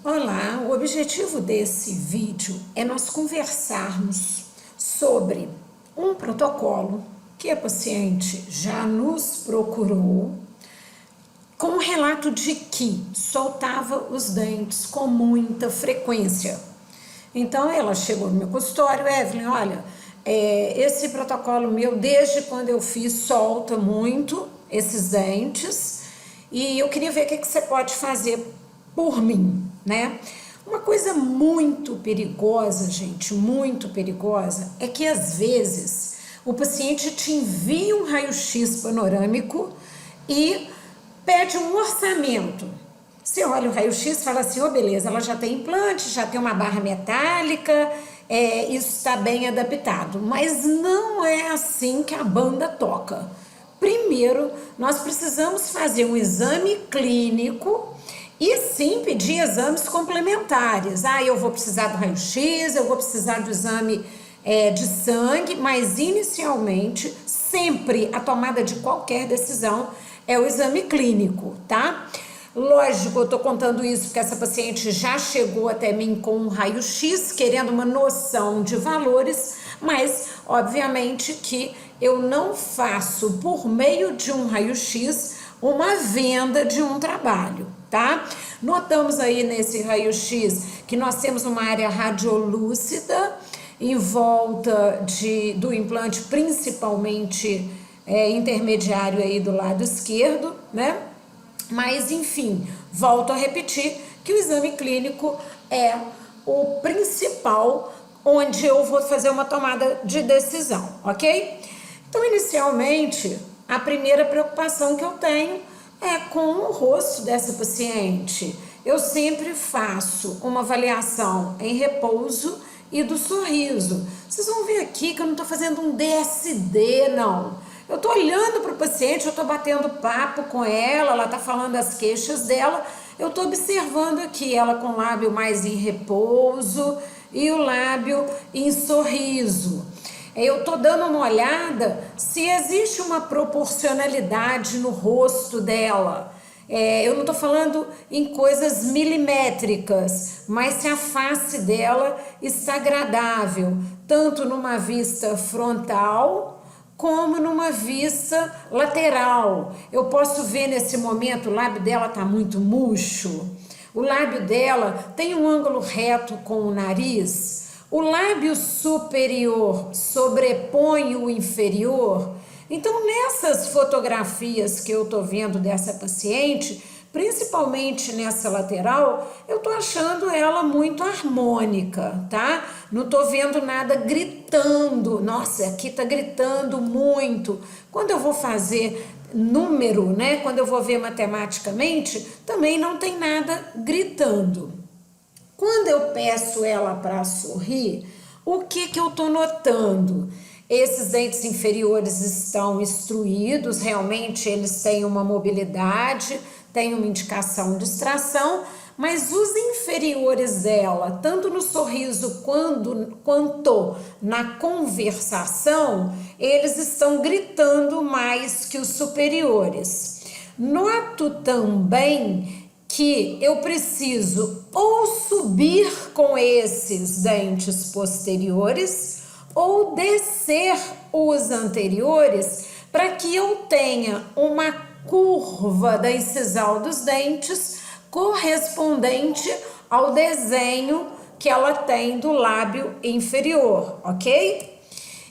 Olá, o objetivo desse vídeo é nós conversarmos sobre um protocolo que a paciente já nos procurou com um relato de que soltava os dentes com muita frequência. Então ela chegou no meu consultório: Evelyn, olha, esse protocolo meu desde quando eu fiz solta muito esses dentes e eu queria ver o que você pode fazer por mim, né? Uma coisa muito perigosa, gente, muito perigosa, é que às vezes o paciente te envia um raio-x panorâmico e pede um orçamento. Você olha o raio-x e fala assim: oh, beleza, ela já tem implante, já tem uma barra metálica, isso está bem adaptado. Mas não é assim que a banda toca. Primeiro, nós precisamos fazer um exame clínico e sim pedir exames complementares. Eu vou precisar do raio-x, eu vou precisar do exame de sangue, mas inicialmente, sempre a tomada de qualquer decisão é o exame clínico, tá? Lógico, eu tô contando isso porque essa paciente já chegou até mim com um raio-x, querendo uma noção de valores, mas obviamente que eu não faço por meio de um raio-x uma venda de um trabalho, tá? Notamos aí nesse raio-x que nós temos uma área radiolúcida em volta do implante, principalmente intermediário aí do lado esquerdo, né? Mas enfim, volto a repetir que o exame clínico é o principal onde eu vou fazer uma tomada de decisão, ok? Então, inicialmente, a primeira preocupação que eu tenho é com o rosto dessa paciente. Eu sempre faço uma avaliação em repouso e do sorriso. Vocês vão ver aqui que eu não estou fazendo um DSD, não. Eu estou olhando para o paciente, eu estou batendo papo com ela está falando as queixas dela, eu estou observando aqui ela com o lábio mais em repouso e o lábio em sorriso. Eu estou dando uma olhada se existe uma proporcionalidade no rosto dela. Eu não estou falando em coisas milimétricas, mas se a face dela está agradável, tanto numa vista frontal como numa vista lateral. Eu posso ver nesse momento o lábio dela está muito murcho, o lábio dela tem um ângulo reto com o nariz, o lábio superior sobrepõe o inferior. Então, nessas fotografias que eu tô vendo dessa paciente, principalmente nessa lateral, eu tô achando ela muito harmônica, tá? Não tô vendo nada gritando. Nossa, aqui tá gritando muito. Quando eu vou fazer número, né? Quando eu vou ver matematicamente, também não tem nada gritando. Quando eu peço ela para sorrir, o que eu tô notando? Esses dentes inferiores estão instruídos, realmente eles têm uma mobilidade, têm uma indicação de extração, mas os inferiores dela, tanto no sorriso quanto na conversação, eles estão gritando mais que os superiores. Noto também que eu preciso ou subir com esses dentes posteriores ou descer os anteriores para que eu tenha uma curva da incisal dos dentes correspondente ao desenho que ela tem do lábio inferior, ok?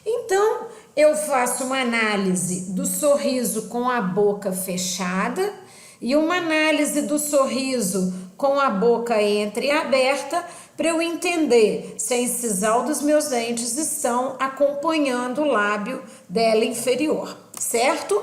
Então, eu faço uma análise do sorriso com a boca fechada e uma análise do sorriso com a boca entreaberta para eu entender se a incisal dos meus dentes estão acompanhando o lábio dela inferior, certo?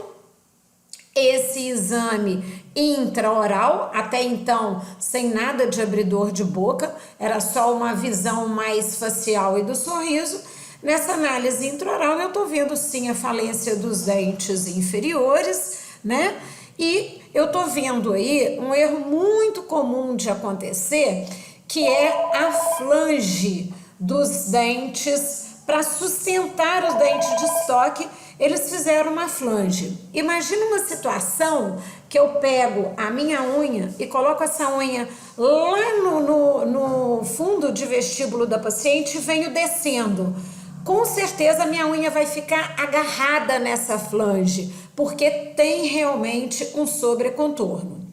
Esse exame intraoral, até então sem nada de abridor de boca, era só uma visão mais facial e do sorriso. Nessa análise intraoral eu tô vendo sim a falência dos dentes inferiores, né? E eu tô vendo aí um erro muito comum de acontecer, que é a flange dos dentes. Para sustentar os dentes de estoque, eles fizeram uma flange. Imagina uma situação que eu pego a minha unha e coloco essa unha lá no fundo de vestíbulo da paciente e venho descendo. Com certeza minha unha vai ficar agarrada nessa flange, porque tem realmente um sobrecontorno.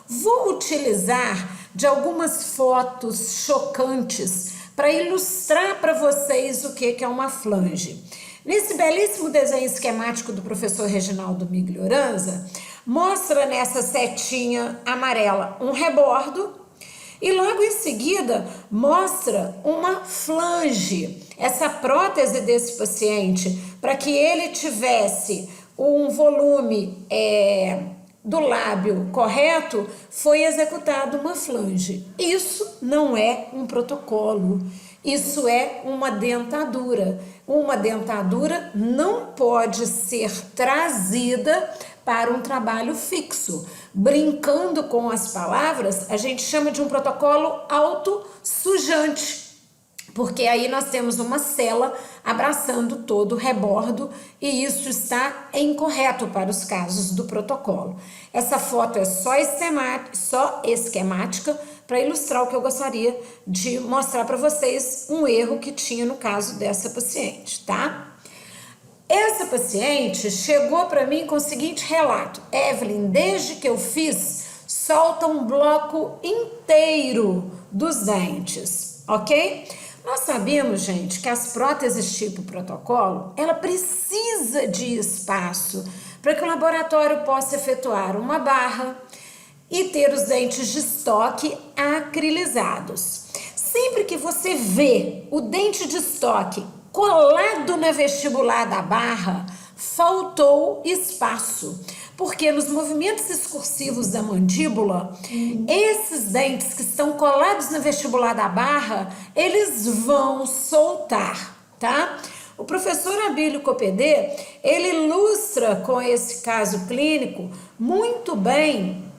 Vou utilizar de algumas fotos chocantes para ilustrar para vocês o que é uma flange. Nesse belíssimo desenho esquemático do professor Reginaldo Miglioranza, mostra nessa setinha amarela um rebordo e logo em seguida mostra uma flange, essa prótese desse paciente, para que ele tivesse um volume do lábio correto, foi executada uma flange. Isso não é um protocolo, isso é uma dentadura. Uma dentadura não pode ser trazida para um trabalho fixo. Brincando com as palavras, a gente chama de um protocolo autossujante, porque aí nós temos uma cela abraçando todo o rebordo e isso está incorreto para os casos do protocolo. Essa foto é só esquemática para ilustrar o que eu gostaria de mostrar para vocês, um erro que tinha no caso dessa paciente, tá? Essa paciente chegou para mim com o seguinte relato: Evelyn, desde que eu fiz, solta um bloco inteiro dos dentes, ok? Nós sabemos, gente, que as próteses tipo protocolo, ela precisa de espaço para que o laboratório possa efetuar uma barra e ter os dentes de estoque acrilizados. Sempre que você vê o dente de estoque colado na vestibular da barra, faltou espaço, porque nos movimentos excursivos da mandíbula, esses dentes que estão colados na vestibular da barra, eles vão soltar, tá? O professor Abílio Copedê, ele ilustra com esse caso clínico muito bem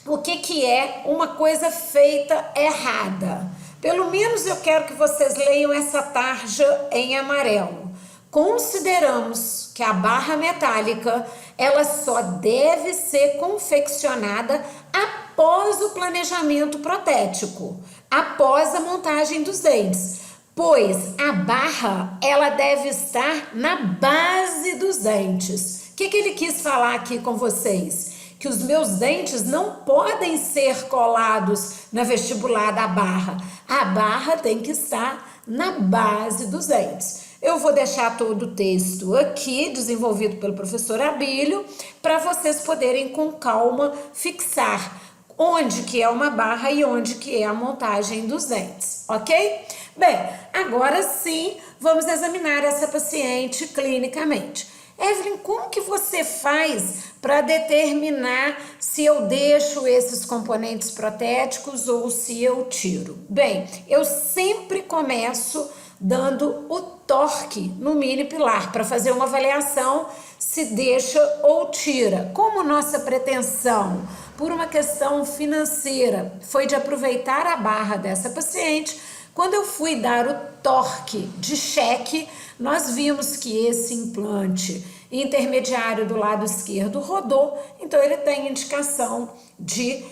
o que é uma coisa feita errada. Pelo menos eu quero que vocês leiam essa tarja em amarelo. Consideramos que a barra metálica, ela só deve ser confeccionada após o planejamento protético, após a montagem dos dentes, pois a barra, ela deve estar na base dos dentes. O que ele quis falar aqui com vocês? Que os meus dentes não podem ser colados na vestibular da barra. A barra tem que estar na base dos dentes. Eu vou deixar todo o texto aqui, desenvolvido pelo professor Abílio, para vocês poderem com calma fixar onde que é uma barra e onde que é a montagem dos dentes, ok? Bem, agora sim, vamos examinar essa paciente clinicamente. Evelyn, como que você faz para determinar se eu deixo esses componentes protéticos ou se eu tiro? Bem, eu sempre começo dando o torque no mini pilar para fazer uma avaliação se deixa ou tira. Como nossa pretensão, por uma questão financeira, foi de aproveitar a barra dessa paciente, quando eu fui dar o torque de cheque, nós vimos que esse implante intermediário do lado esquerdo rodou, então ele tem indicação de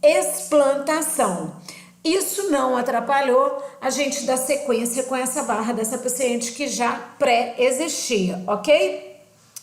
explantação. Isso não atrapalhou a gente dar sequência com essa barra dessa paciente que já pré-existia, ok?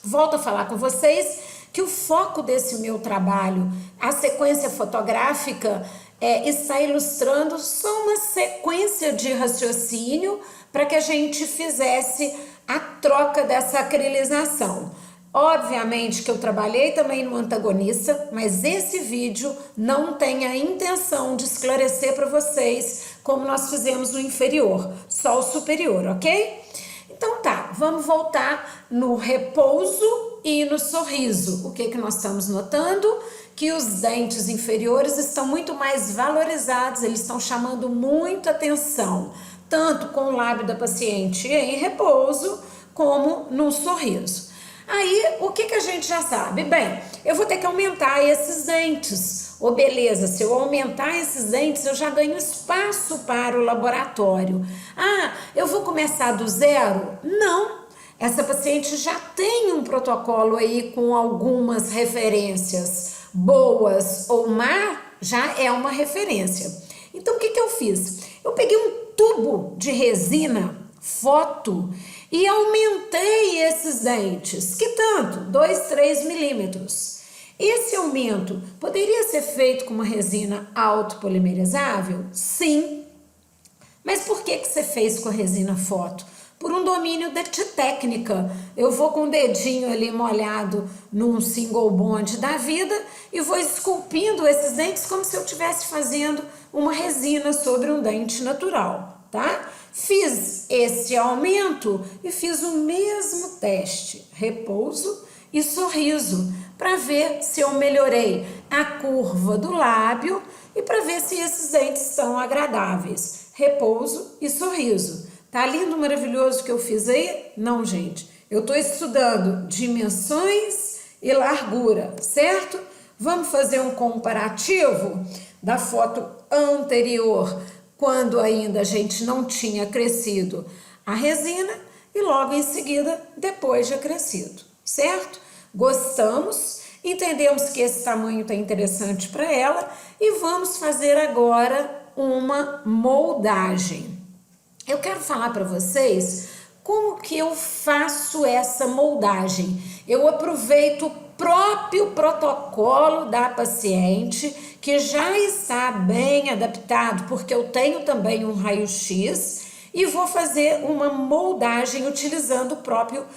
Volto a falar com vocês que o foco desse meu trabalho, a sequência fotográfica, está ilustrando só uma sequência de raciocínio para que a gente fizesse a troca dessa acrilização. Obviamente que eu trabalhei também no antagonista, mas esse vídeo não tem a intenção de esclarecer para vocês como nós fizemos no inferior, só o superior, ok? Então tá, vamos voltar no repouso e no sorriso. O que nós estamos notando? Que os dentes inferiores estão muito mais valorizados, eles estão chamando muita atenção, tanto com o lábio da paciente em repouso, como no sorriso. Aí, o que a gente já sabe? Bem, eu vou ter que aumentar esses dentes. Ô, beleza, se eu aumentar esses dentes, eu já ganho espaço para o laboratório. Ah, eu vou começar do zero? Não. Essa paciente já tem um protocolo aí com algumas referências. boas ou má, já é uma referência. Então, o que eu fiz? Eu peguei um tubo de resina foto e aumentei esses dentes. Que tanto? 2, 3 milímetros. Esse aumento poderia ser feito com uma resina autopolimerizável? Sim. Mas por que você fez com a resina foto? Por um domínio de técnica. Eu vou com o dedinho ali molhado num single bond da vida e vou esculpindo esses dentes como se eu estivesse fazendo uma resina sobre um dente natural, tá? Fiz esse aumento e fiz o mesmo teste, repouso e sorriso, para ver se eu melhorei a curva do lábio e para ver se esses dentes estão agradáveis. Repouso e sorriso. Tá lindo, maravilhoso o que eu fiz aí? Não, gente. Eu estou estudando dimensões e largura, certo? Vamos fazer um comparativo da foto anterior, quando ainda a gente não tinha crescido a resina, e logo em seguida, depois de crescido, certo? Gostamos, entendemos que esse tamanho está interessante para ela e vamos fazer agora uma moldagem. Eu quero falar para vocês como que eu faço essa moldagem. Eu aproveito o próprio protocolo da paciente, que já está bem adaptado, porque eu tenho também um raio-x, e vou fazer uma moldagem utilizando o próprio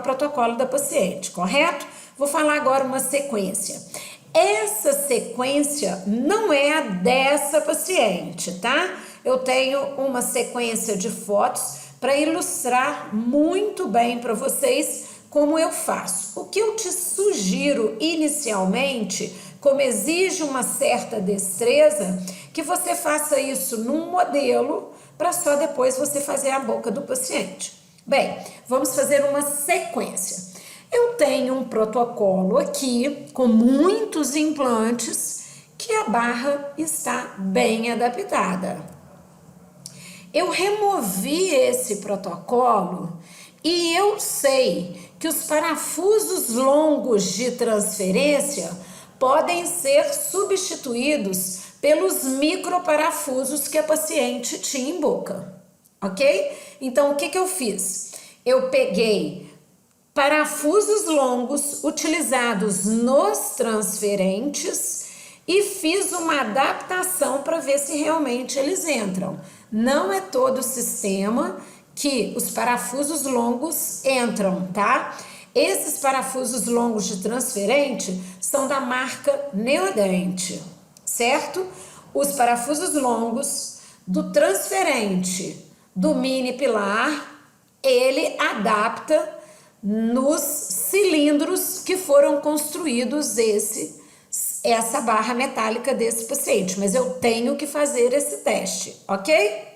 protocolo da paciente, correto? Vou falar agora uma sequência. Essa sequência não é a dessa paciente, tá? Eu tenho uma sequência de fotos para ilustrar muito bem para vocês como eu faço. O que eu te sugiro inicialmente, como exige uma certa destreza, que você faça isso num modelo para só depois você fazer a boca do paciente. Bem, vamos fazer uma sequência. Eu tenho um protocolo aqui com muitos implantes que a barra está bem adaptada. Eu removi esse protocolo e eu sei que os parafusos longos de transferência podem ser substituídos pelos microparafusos que a paciente tinha em boca, ok? Então, o que eu fiz? Eu peguei parafusos longos utilizados nos transferentes e fiz uma adaptação para ver se realmente eles entram. Não é todo o sistema que os parafusos longos entram, tá? Esses parafusos longos de transferente são da marca Neodent, certo? Os parafusos longos do transferente do mini pilar, ele adapta nos cilindros que foram construídos essa barra metálica desse paciente, mas eu tenho que fazer esse teste, ok?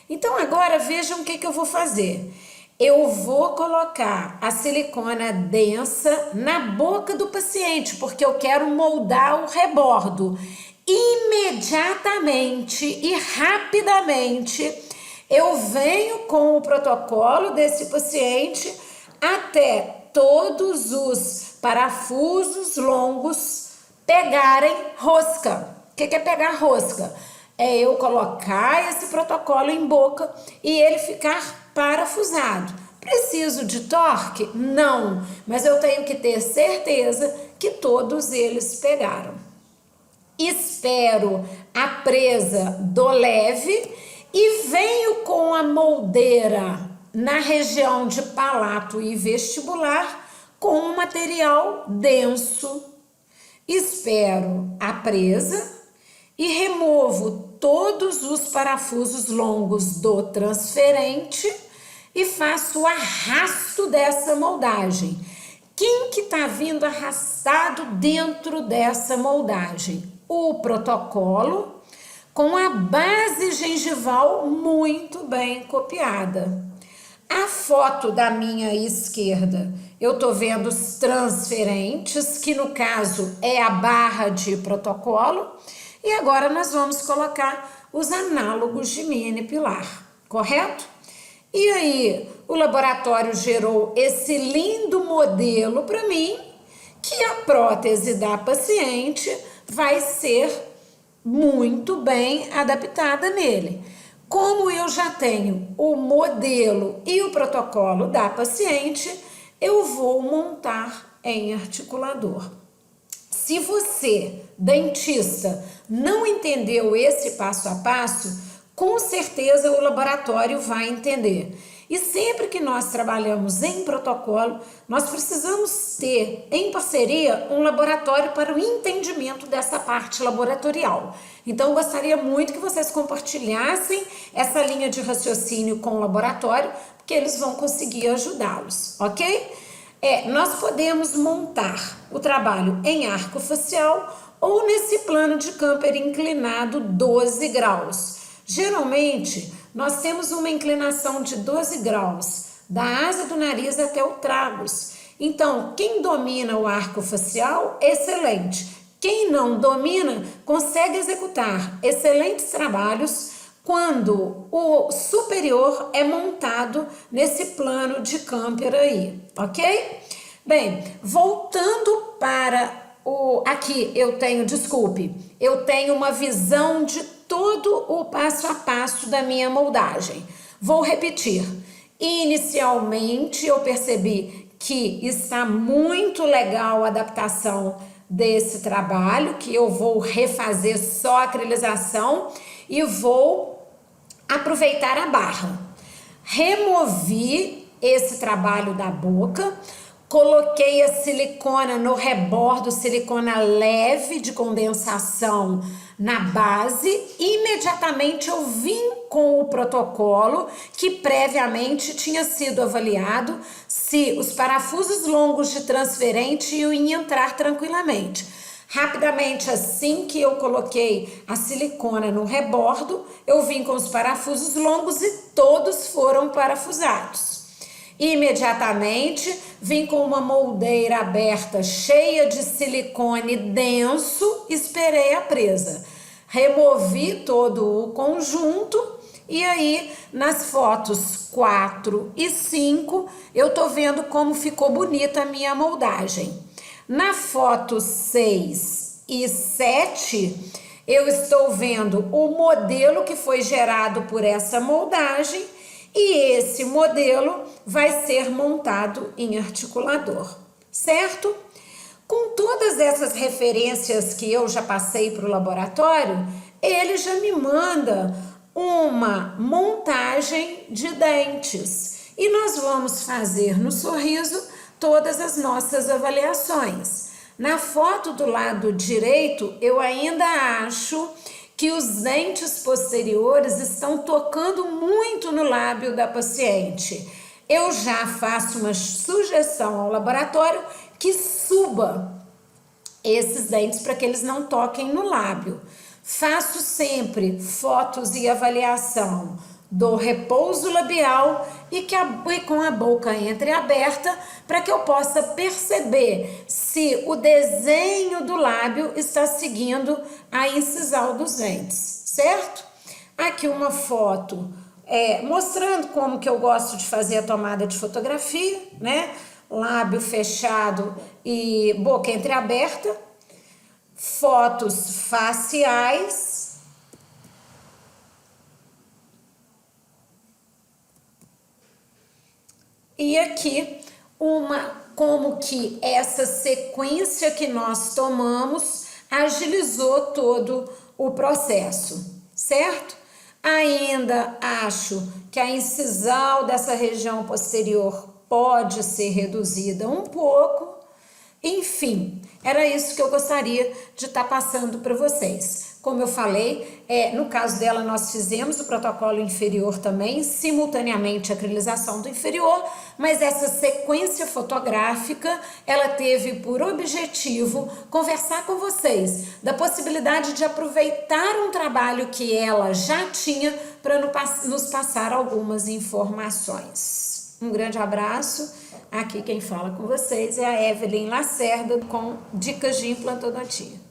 Então agora vejam o que eu vou fazer. Eu vou colocar a silicona densa na boca do paciente, porque eu quero moldar o rebordo. Imediatamente e rapidamente eu venho com o protocolo desse paciente até todos os parafusos longos pegarem rosca. O que é pegar rosca? É eu colocar esse protocolo em boca e ele ficar parafusado. Preciso de torque? Não, mas eu tenho que ter certeza que todos eles pegaram. Espero a presa do leve e venho com a moldeira na região de palato e vestibular com um material denso. Espero a presa e removo todos os parafusos longos do transferente e faço o arrasto dessa moldagem. Quem que tá vindo arrastado dentro dessa moldagem? O protocolo com a base gengival muito bem copiada. A foto da minha esquerda, eu tô vendo os transferentes, que no caso é a barra de protocolo, e agora nós vamos colocar os análogos de mini pilar, correto? E aí, o laboratório gerou esse lindo modelo para mim, que a prótese da paciente vai ser muito bem adaptada nele. Como eu já tenho o modelo e o protocolo da paciente, eu vou montar em articulador. Se você, dentista, não entendeu esse passo a passo, com certeza o laboratório vai entender. E sempre que nós trabalhamos em protocolo, nós precisamos ter em parceria um laboratório para o entendimento dessa parte laboratorial. Então, eu gostaria muito que vocês compartilhassem essa linha de raciocínio com o laboratório, porque eles vão conseguir ajudá-los, ok? Nós podemos montar o trabalho em arco facial ou nesse plano de Camper inclinado 12 graus. Geralmente, nós temos uma inclinação de 12 graus, da asa do nariz até o tragus. Então, quem domina o arco facial, excelente. Quem não domina, consegue executar excelentes trabalhos quando o superior é montado nesse plano de Camper aí, ok? Bem, voltando para aqui eu tenho uma visão de todo o passo a passo da minha moldagem. Vou repetir. Inicialmente eu percebi que está muito legal a adaptação desse trabalho, que eu vou refazer só a acrilização e vou aproveitar a barra. Removi esse trabalho da boca, coloquei a silicona no rebordo, silicona leve de condensação na base. Imediatamente eu vim com o protocolo que previamente tinha sido avaliado se os parafusos longos de transferente iam entrar tranquilamente. Rapidamente, assim que eu coloquei a silicona no rebordo, eu vim com os parafusos longos e todos foram parafusados. Imediatamente, vim com uma moldeira aberta cheia de silicone denso, esperei a presa. Removi todo o conjunto e aí nas fotos 4 e 5 eu tô vendo como ficou bonita a minha moldagem. Na foto 6 e 7, eu estou vendo o modelo que foi gerado por essa moldagem e esse modelo vai ser montado em articulador, certo? Com todas essas referências que eu já passei para o laboratório, ele já me manda uma montagem de dentes e nós vamos fazer no sorriso todas as nossas avaliações. Na foto do lado direito, eu ainda acho que os dentes posteriores estão tocando muito no lábio da paciente. Eu já faço uma sugestão ao laboratório que suba esses dentes para que eles não toquem no lábio. Faço sempre fotos e avaliação do repouso labial e com a boca entreaberta para que eu possa perceber se o desenho do lábio está seguindo a incisal dos dentes, certo? Aqui uma foto mostrando como que eu gosto de fazer a tomada de fotografia, né? Lábio fechado e boca entreaberta. Fotos faciais. E aqui como que essa sequência que nós tomamos agilizou todo o processo, certo? Ainda acho que a incisal dessa região posterior pode ser reduzida um pouco. Enfim, era isso que eu gostaria de estar passando para vocês. Como eu falei, no caso dela nós fizemos o protocolo inferior também, simultaneamente a acrilização do inferior, mas essa sequência fotográfica, ela teve por objetivo conversar com vocês da possibilidade de aproveitar um trabalho que ela já tinha para nos passar algumas informações. Um grande abraço. Aqui quem fala com vocês é a Evelyn Lacerda com dicas de implantodontia.